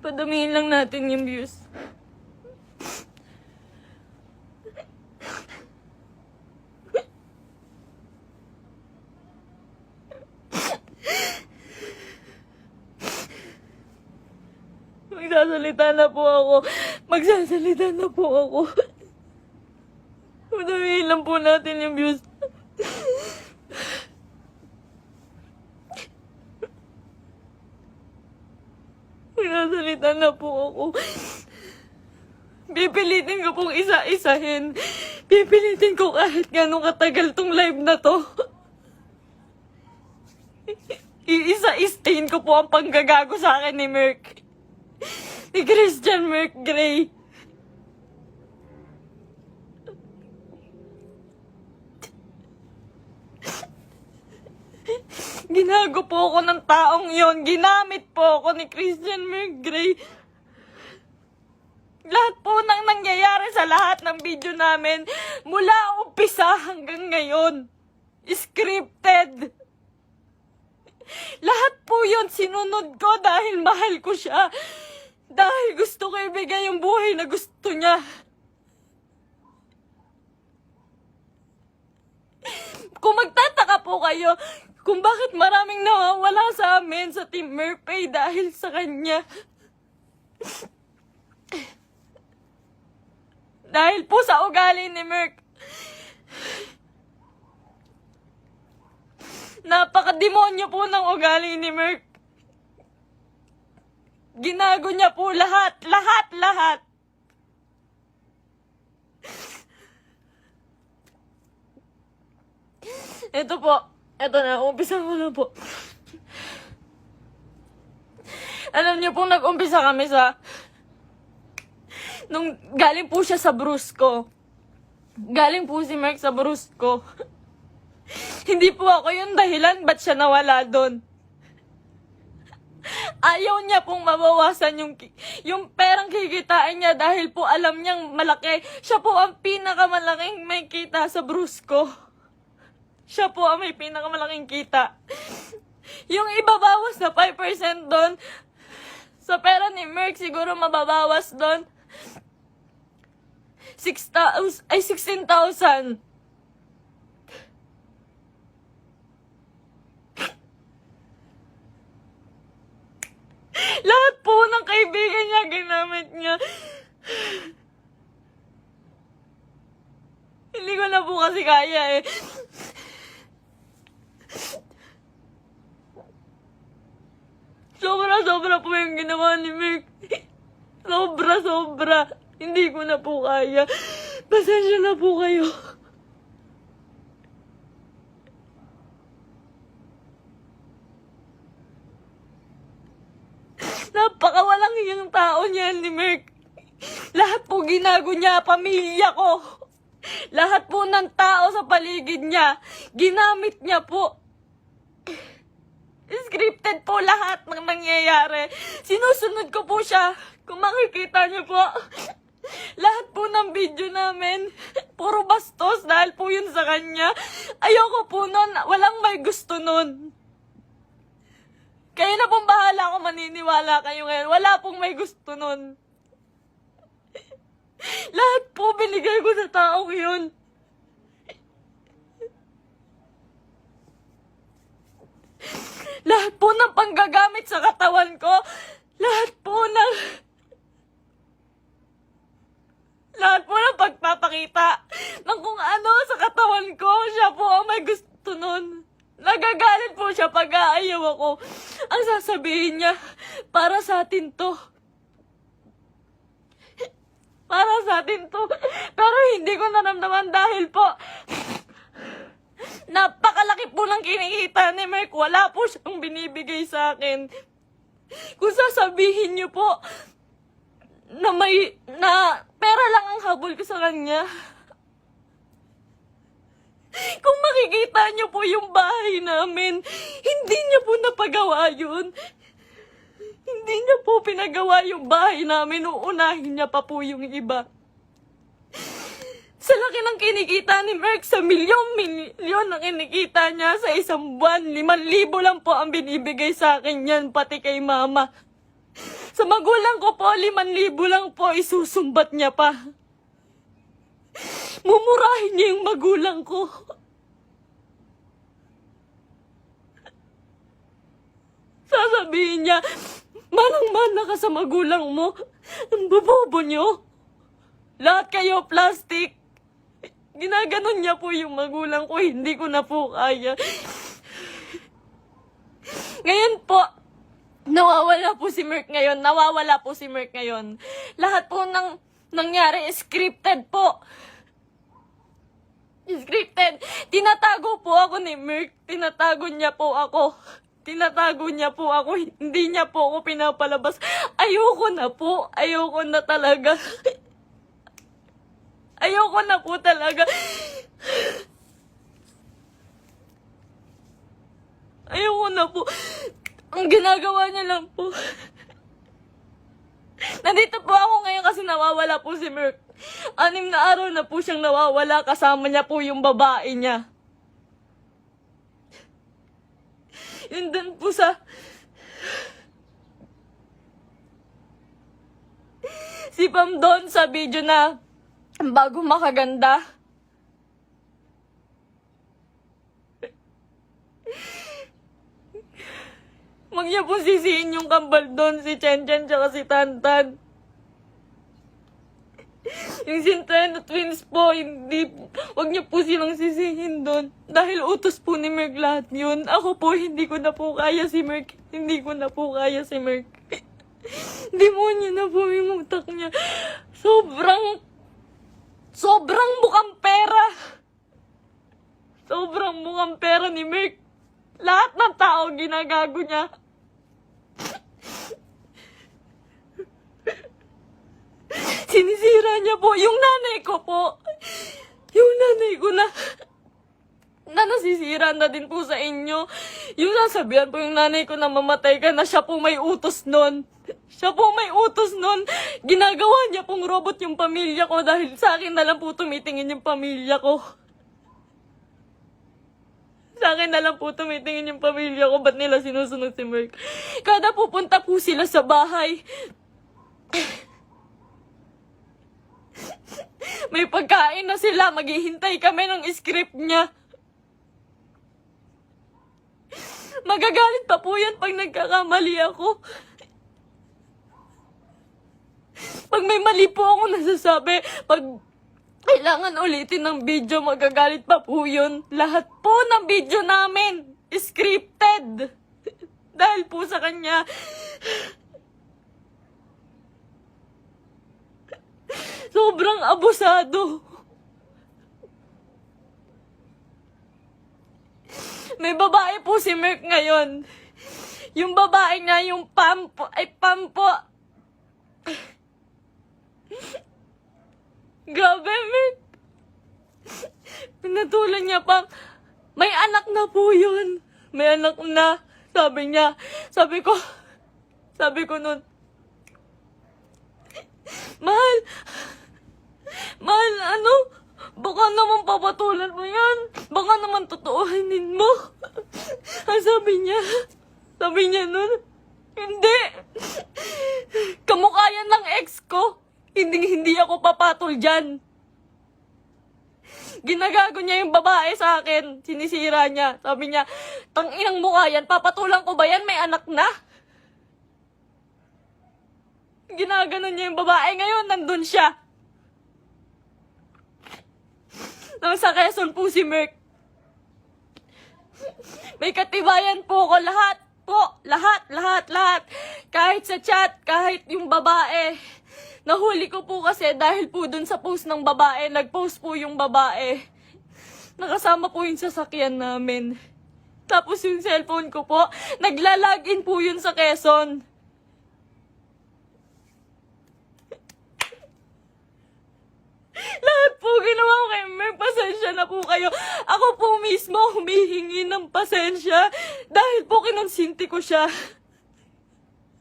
Padamihin lang natin yung views. Magsasalita na po ako. Magsasalita na po ako. Padamihin lang po natin yung views. Magsasalita na po ako. Pipilitin ko pong isa-isahin. Pipilitin ko kahit gano'ng katagal tong live na to. Iisa-istain ko po ang panggagago sa akin ni Merc. Ni Christian Merc Gray. Ginago po ako ng taong yon. Ginamit po ako ni Christian Merc Gray. Lahat po ng nangyayari sa lahat ng video namin, mula umpisa hanggang ngayon, scripted. Lahat po yun sinunod ko dahil mahal ko siya. Dahil gusto ko ibigay yung buhay na gusto niya. Kung magtataka po kayo kung bakit maraming nawawala sa amin sa Team Merpay dahil sa kanya. Dahil po sa ugali ni Merc. Napakademonyo po ng ugali ni Merc. Ginago niya po lahat. Ito po. Ito na. Umpisa ko na po. Alam niyo po, nag-umpisa kami sa... Nung galing po siya sa Brusco. Galing po si Merc sa Brusco. Hindi po ako yung dahilan ba't siya nawala doon. Ayaw niya pong mabawasan yung perang kikitain niya dahil po alam niyang malaki. Siya po ang pinakamalaking may kita sa Brusco. Siya po ang may pinakamalaking kita. Yung ibabawas na 5% doon, sa pera ni Merc siguro mababawas doon 16,000. Lahat po ng kaibigan niya, ginamit niya. Hindi ko na po kasi kaya eh. Sobra po yung ginawa ni Merc. Sobra. Hindi ko na po kaya. Pasensya na po kayo. Napakawalang iyang tao niyan ni Merc. Lahat po ginago niya, pamilya ko. Lahat po ng tao sa paligid niya, ginamit niya po. Scripted po lahat ng nangyayari. Sinusunod ko po siya. Kung makikita niyo po, lahat po ng video namin, puro bastos dahil po yun sa kanya. Ayoko po nun, walang may gusto nun. Kayo na pong bahala kung maniniwala kayo ngayon. Wala pong may gusto nun. Lahat po binigay ko sa taong yun. Lahat po ng panggagamit sa katawan ko, lahat po ng pagpapakita ng kung ano sa katawan ko, siya po ang may gusto nun. Nagagalit po siya pag aayaw ako. Ang sasabihin niya, para sa atin to. Para sa atin to. Pero hindi ko naramdaman dahil po, napakalaki po ng kinikita ni Merc. Wala po siyang binibigay sa akin. Kung sasabihin niyo po na pera lang ang habol ko sa kanya. Kung makikita niyo po yung bahay namin, hindi niya po napagawa yun. Hindi niya po pinagawa yung bahay namin. Uunahin niya pa po yung iba. Sa laki ng kinikita ni Merc, sa milyon ang kinikita niya sa isang buwan. 5,000 lang po ang binibigay sa akin yan, pati kay mama. Sa magulang ko po, 5,000 lang po, isusumbat niya pa. Mumurahin niya yung magulang ko. Sasabihin niya, manang-mana ka sa magulang mo. Ang bobobo niyo. Lahat kayo plastic. Ginaganon niya po yung magulang ko, hindi ko na po kaya. Ngayon po, nawawala po si Merk ngayon. Lahat po ng nangyari, scripted po. Scripted. Tinatago po ako ni Merk. Tinatago niya po ako. Hindi niya po ako pinapalabas. Ayoko na po. Ayoko na talaga. Ayoko na po talaga. Ayoko na po. Ang ginagawa niya lang po. Nandito po ako ngayon kasi nawawala po si Merk. 6 na araw na po siyang nawawala. Kasama niya po yung babae niya. Yun dun po sa... Si Pam doon sa video na bago makaganda. Huwag niya po sisihin yung kambal doon, si Chen Chen tsaka si Tantan. Yung Centeno twins po, hindi, huwag niyo po silang sisihin doon. Dahil utos po ni Merk lahat yun. Ako po, hindi ko na po kaya si Merk. Demonyo na po yung utak niya. Sobrang bukang pera. Sobrang bukang pera ni Merk. Lahat ng tao ginagago niya. Sinisira niya po yung nanay ko po. Yung nanay ko na nasisira na din po sa inyo. Yung sasabihan po yung nanay ko na mamatay ka na, siya po may utos nun. Ginagawa niya pong robot yung pamilya ko dahil sa akin na lang po tumitingin yung pamilya ko. Ba't nila sinusunod si Merk? Kada pupunta po sila sa bahay, may pagkain na sila, maghihintay kami ng script niya. Magagalit pa po yan pag nagkakamali ako. Pag may mali po ako nasasabi, pag kailangan ulitin ng video, magagalit pa po yun. Lahat po ng video namin, scripted. Dahil po sa kanya. Sobrang abusado. May babae po si Merk ngayon. Yung babae nga, yung Pam po. Grabe, Merk. Pinatulan niya pa. May anak na po yun. May anak na. Sabi niya. Sabi ko nun, Mahal, baka naman papatulan mo yan. Baka naman totoohanin mo. Sabi niya nun, hindi. Kamukha yan ng ex ko. Hindi ako papatol dyan. Ginagago niya yung babae sa akin. Sinisira niya. Sabi niya, tanginang mukha yan. Papatulan ko ba yan? May anak na. Ginaganon niya yung babae. Ngayon, nandun siya. Nang sa Quezon po si Merk. May katibayan po ko. Lahat po. Lahat. Kahit sa chat, kahit yung babae. Nahuli ko po kasi dahil po dun sa post ng babae. Nag-post po yung babae. Nakasama po yung sasakyan namin. Tapos yung cellphone ko po, nagla-login po yun sa Quezon. Lahat po ginawa ko kay Merk. Pasensya na po kayo. Ako po mismo humihingi ng pasensya dahil po kinonsinti ko siya.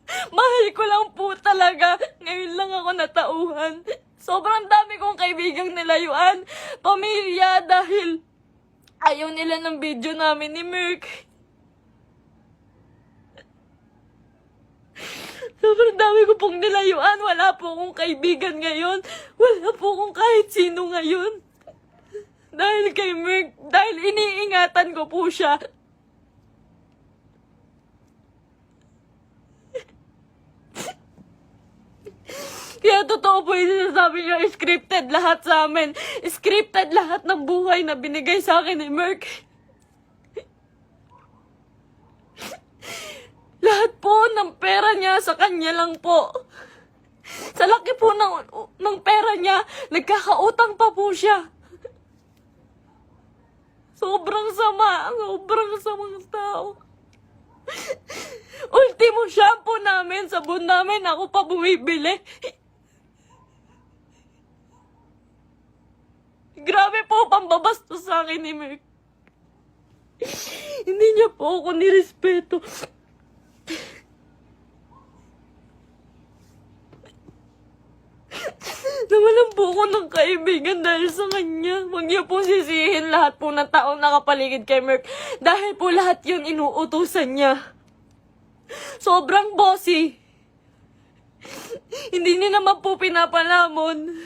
Mahal ko lang po talaga. Ngayon lang ako natauhan. Sobrang dami kong kaibigang nilayuan. Pamilya dahil ayaw nila ng video namin ni Merk. Sobrang dami ko pong nilayuan. Wala po akong kaibigan ngayon. Wala po akong kahit sino ngayon. Dahil kay Merk, dahil iniingatan ko po siya. Kaya totoo po yung sinasabi niya, scripted lahat sa amin. Scripted lahat ng buhay na binigay sa akin ni Merk. Lahat po ng pera niya sa kanya lang po. Sa laki po ng pera niya, nagkakautang pa po siya. Sobrang sama, sobrang samang tao. Ultimo shampoo namin, sabon namin, ako pa bumibili. Grabe po pambabastos sa akin ni Merk. Hindi niya po ako nirespeto. Nawalan po ako ng kaibigan dahil sa kanya. Huwag niyo po sisihin lahat po ng taong nakapaligid kay Merk. Dahil po lahat yun inuutusan niya. Sobrang bossy. Hindi niya naman po pinapalamon.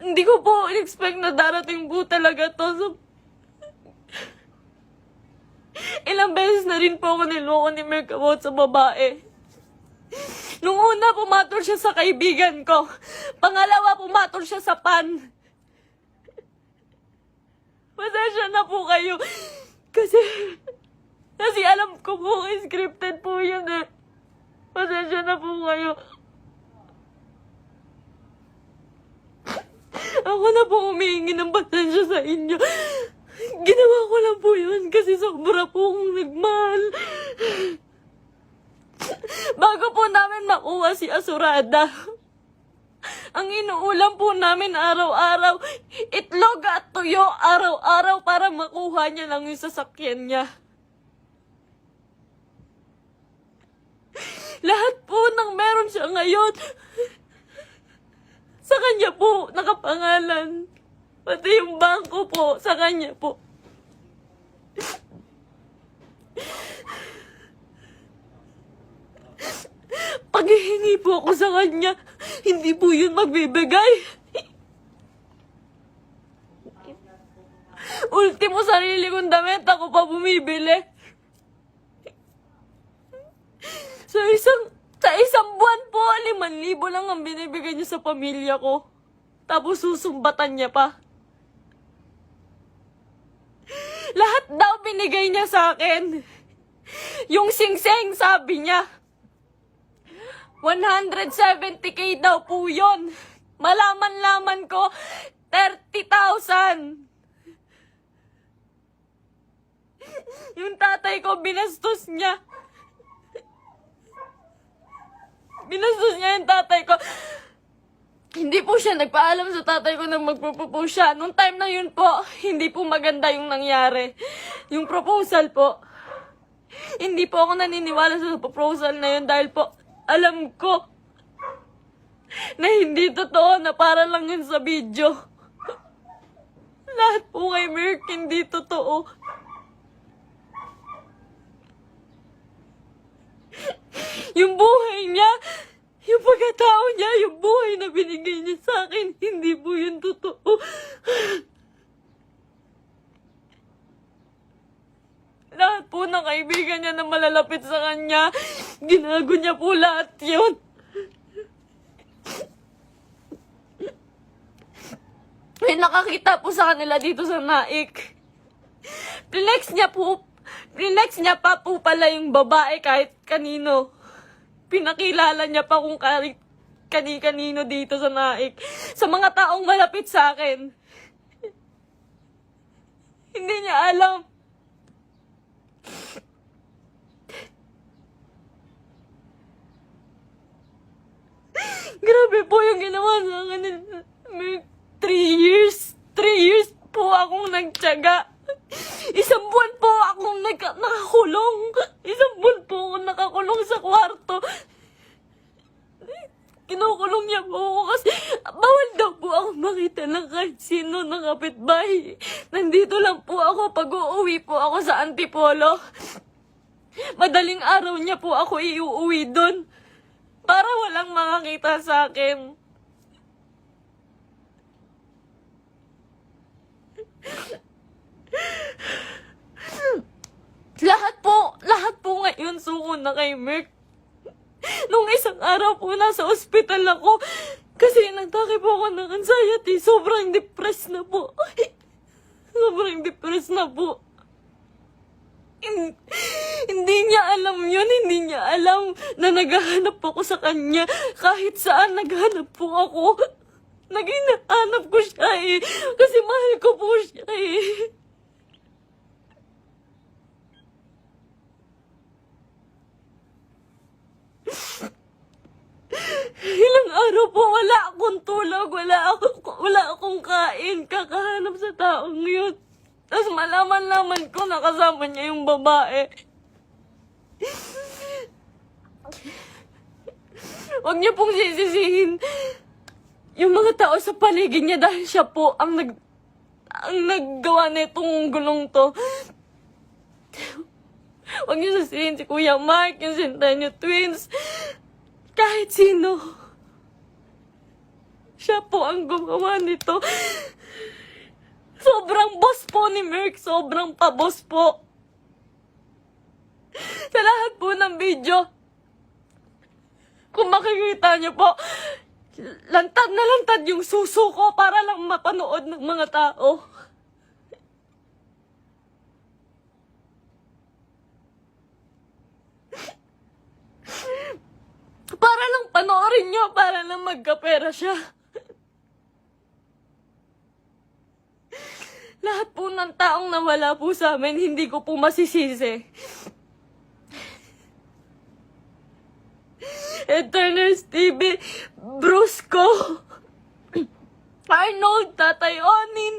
Hindi ko po in-expect na darating po talaga to. So, ilang beses na rin po ako niloko ni Merk about sa babae. Nung una, pumatol siya sa kaibigan ko. Pangalawa, pumatol siya sa pan. Pasensya na po kayo. Kasi alam ko po, scripted po yun eh. Pasensya na po kayo. Ako na po humihingi ng pasensya sa inyo. Ginawa ko lang po yun kasi sobra po akong nagmahal. Bago po namin makuha si Asurada, ang inuulam po namin araw-araw, itlog at tuyo araw-araw para makuha niya lang yung sasakyan niya. Lahat po ng meron siya ngayon, sa kanya po nakapangalan. Pati yung bangko po, sa kanya po. Paghihingi po ako sa kanya, hindi po yun magbibigay. Ultimo sarili kong damit, ako pa bumibili. Sa isang buwan po, 5,000 lang ang binibigay niya sa pamilya ko. Tapos susumbatan niya pa. Lahat daw binigay niya sa akin. Yung singseng, sabi niya, 170K daw po yun. Malaman-laman ko, 30,000. Yung tatay ko, binastos niya. Binastos niya yung tatay ko. Hindi po siya nagpaalam sa tatay ko na magpo-propose siya. Nung time na yun po, hindi po maganda yung nangyari. Yung proposal po. Hindi po ako naniniwala sa proposal na yun dahil po alam ko na hindi totoo, na para lang yun sa video. Lahat po kay Merk hindi totoo. Yung buhay niya, yung pagkatao niya, yung buhay na binigay niya sa akin, hindi po yun totoo. Lahat po ng kaibigan niya na malalapit sa kanya, ginago niya po lahat yun. May nakakita po sa kanila dito sa Naik. Flex niya pa po pala yung babae kahit kanino. Pinakilala niya pa kung kani-kanino dito sa Naik. Sa mga taong malapit sa akin. Hindi niya alam. Grabe po yung ginawa sa akin. 3 years. 3 years po akong nagtiyaga. Isang buwan po akong nakakulong. Isang buwan po akong nakakulong sa kwarto. Kinukulong niya po ako kasi bawal daw po ako makita ng kahit sino ng kapitbahay. Nandito lang po ako pag uuwi po ako sa Antipolo. Madaling araw niya po ako iuuwi doon para walang makakita sa akin. Lahat po ngayon suko na kay Merk. Nung isang araw po nasa ospital ako kasi nagtake po ako ng anxiety. Sobrang depressed na po. Sobrang depressed na po. Hindi niya alam yun. Hindi niya alam na naghahanap ako sa kanya. Kahit saan naghanap po ako. Naginahanap ko siya eh. Kasi mahal ko po siya eh. Ilang araw po wala akong tulog, wala akong kain, kakahanap sa taong yun. Tapos malaman-laman ko na kasama niya yung babae. Huwag niyo pong sisisihin yung mga tao sa paligid niya dahil siya po ang naggawa nitong gulong to. Huwag niyo sisisihin si Kuya Mark, yung Centennial Twins. Kahit sino. Siya po ang gumawa nito. Sobrang boss po ni Merk. Sobrang pa-boss po. Sa lahat po ng video, kung makikita niyo po, lantad na lantad yung suso ko para lang mapanood ng mga tao. Para lang panoorin niyo, para lang magkapera siya. Lahat po ng taong nawala po sa amin, hindi ko po masisisi. Eterners TV, Brusco, Arnold, Tatay Onin.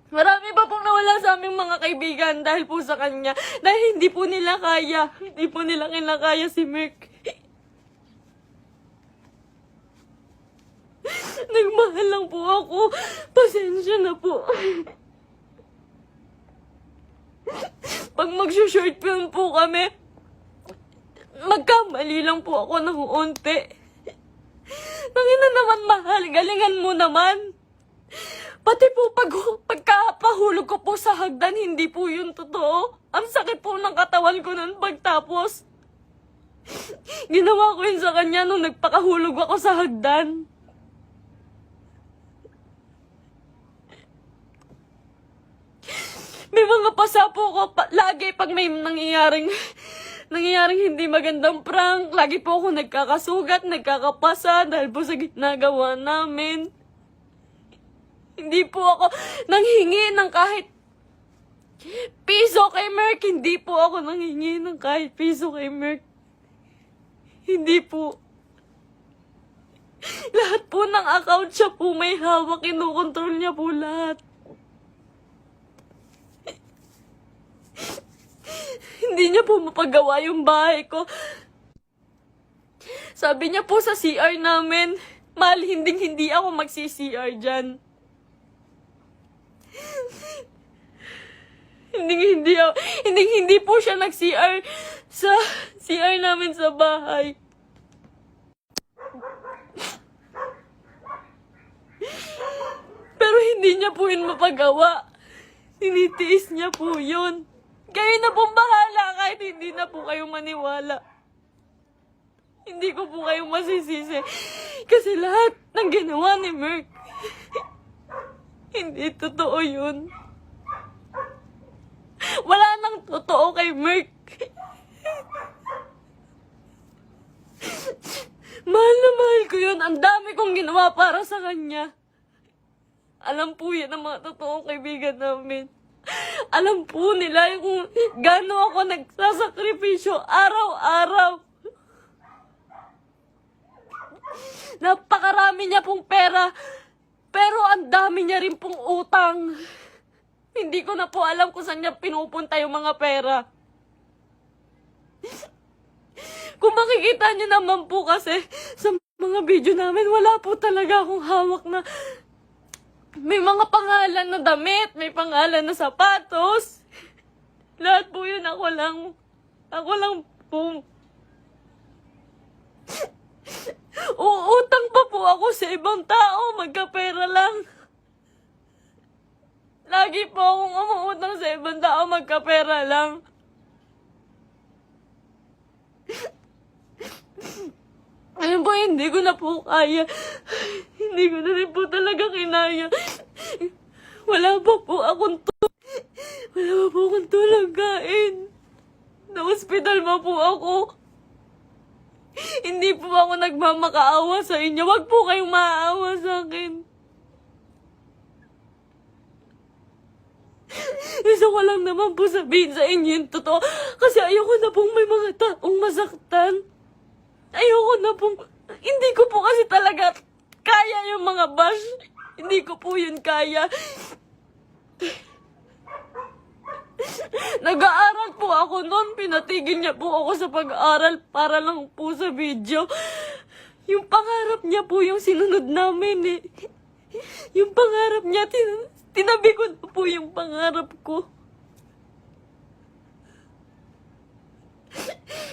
Marami pa pong nawala sa aming mga kaibigan dahil po sa kanya. Dahil hindi po nila kaya. Hindi po nila kinakaya si Merk. Nagmahal lang po ako. Pasensya na po. Pag mag-short film po kami, magkamali lang po ako ng unti. Nangina naman mahal, galingan mo naman. Pati po pagkapahulog ko po sa hagdan, hindi po yun totoo. Ang sakit po ng katawan ko nun pagtapos. Ginawa ko yun sa kanya nung nagpakahulog ako sa hagdan. May mga pasa po ko lagi pag may nangyayaring hindi magandang prank. Lagi po ako nagkakasugat, nagkakapasa dahil po sa ginagawa namin. Hindi po ako nanghingi ng kahit piso kay Merk. Hindi po ako nanghingi ng kahit piso kay Merk. Hindi po. Lahat po ng account siya po may hawak. Kinukontrol niya po lahat. Hindi niya po mapagawa yung bahay ko. Sabi niya po sa CR namin, mahal, hindi ako magsi-CR dyan. Hindi po siya nag-CR sa CR namin sa bahay. Pero hindi niya po yun mapagawa. Tinitiis niya po yun. Kayo na pong bahala kahit hindi na po kayo maniwala. Hindi ko po kayo masisisi. Kasi lahat ng ginawa ni Merk, hindi totoo yun. Wala nang totoo kay Merk. Mahal na mahal ko yun. Ang dami kong ginawa para sa kanya. Alam po yan ang mga totoong kaibigan namin. Alam po nila yung gano'n ako nagsasakripisyo araw-araw. Napakarami niya pong pera, pero ang dami niya rin pong utang. Hindi ko na po alam kung saan niya pinupunta yung mga pera. Kung makikita niyo naman po kasi sa mga video namin, wala po talaga akong hawak na May mga pangalan na damit, may pangalan na sapatos. Lahat po yun ako lang po. Uutang pa po ako sa ibang tao, magkapera lang. Lagi po akong umuutang sa ibang tao, magkapera lang. Ayun po, hindi ko na po kaya. Hindi ko na rin po talaga kinaya. Wala pa po akong tulog kain. Na-hospital pa po ako. Hindi po ako nagmamakaawa sa inyo. Wag po kayong maaawa sa akin. Gusto ko lang naman po sabihin sa inyo yung totoo. Kasi ayoko na pong may mga taong masaktan. Ayoko na pong... Hindi ko po kasi talaga kaya yung mga bash. Hindi ko po yun kaya. Nag-aaral po ako noon. Pinatigil niya po ako sa pag-aaral para lang po sa video. Yung pangarap niya po yung sinunod namin eh. Yung pangarap niya, tinabi ko na po yung pangarap ko.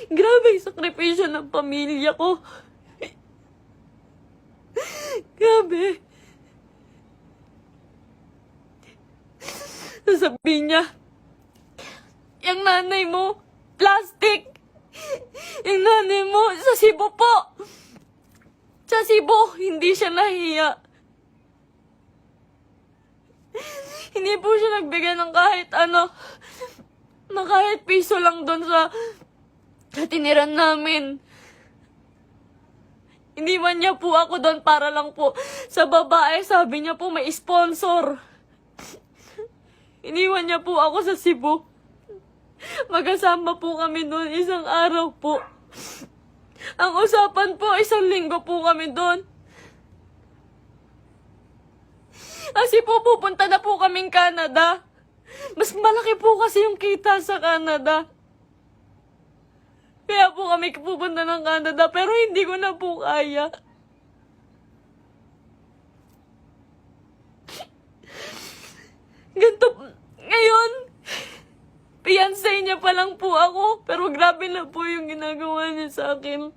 Grabe yung sakripisyo ng pamilya ko. Grabe. Sasabihin niya, yung nanay mo, plastic. Yung nanay mo, sa Cebu po. Sa Cebu, hindi siya nahiya. Hindi po siya nagbigay ng kahit ano, na kahit piso lang doon sa tiniran namin. Iniwan niya po ako doon para lang po sa babae. Sabi niya po may sponsor. Iniwan niya po ako sa Cebu. Magkasama po kami doon isang araw po. Ang usapan po, 1 linggo po kami doon. Kasi po pupunta na po kaming Canada. Mas malaki po kasi yung kita sa Canada. Kaya po kami pupunta ng Canada, pero hindi ko na po kaya. Ganito, ngayon, fiancé niya pa lang po ako, pero grabe na po yung ginagawa niya sa akin.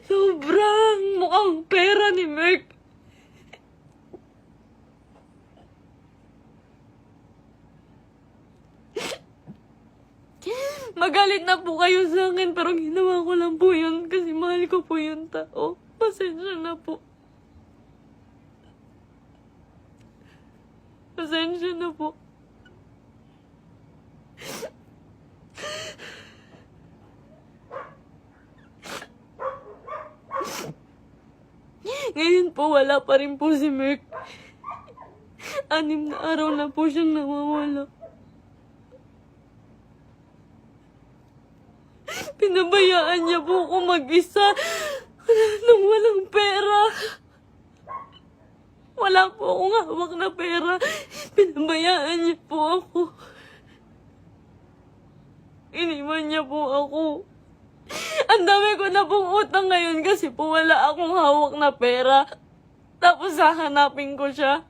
Sobrang mukhang pera ni Merk. Magalit na po kayo sa akin, pero ginawa ko lang po yun kasi mahal ko po yung tao. Pasensya na po. Pasensya na po. Ngayon po, wala pa rin po si Merk. 6 na araw na po siyang nawawala. Pinabayaan niya po ako mag-isa nang walang pera. Wala po akong hawak na pera. Pinabayaan niya po ako. Iniwan niya po ako. Ang dami ko na pong utang ngayon kasi po wala akong hawak na pera. Tapos hahanapin ko siya.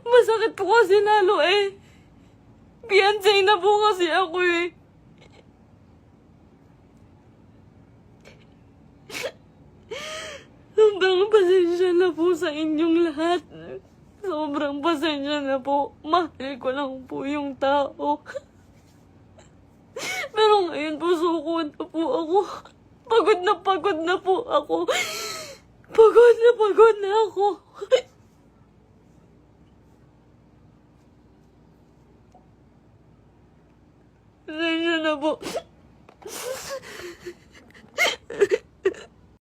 Masakit po kasi lalo eh. Fiancé na po kasi ako eh. Sobrang pasensya na po sa inyong lahat. Sobrang pasensya na po. Mahal ko lang po yung tao. Pero ngayon po suko na po ako. Pagod na po ako. Pagod na ako. Pasensya na po.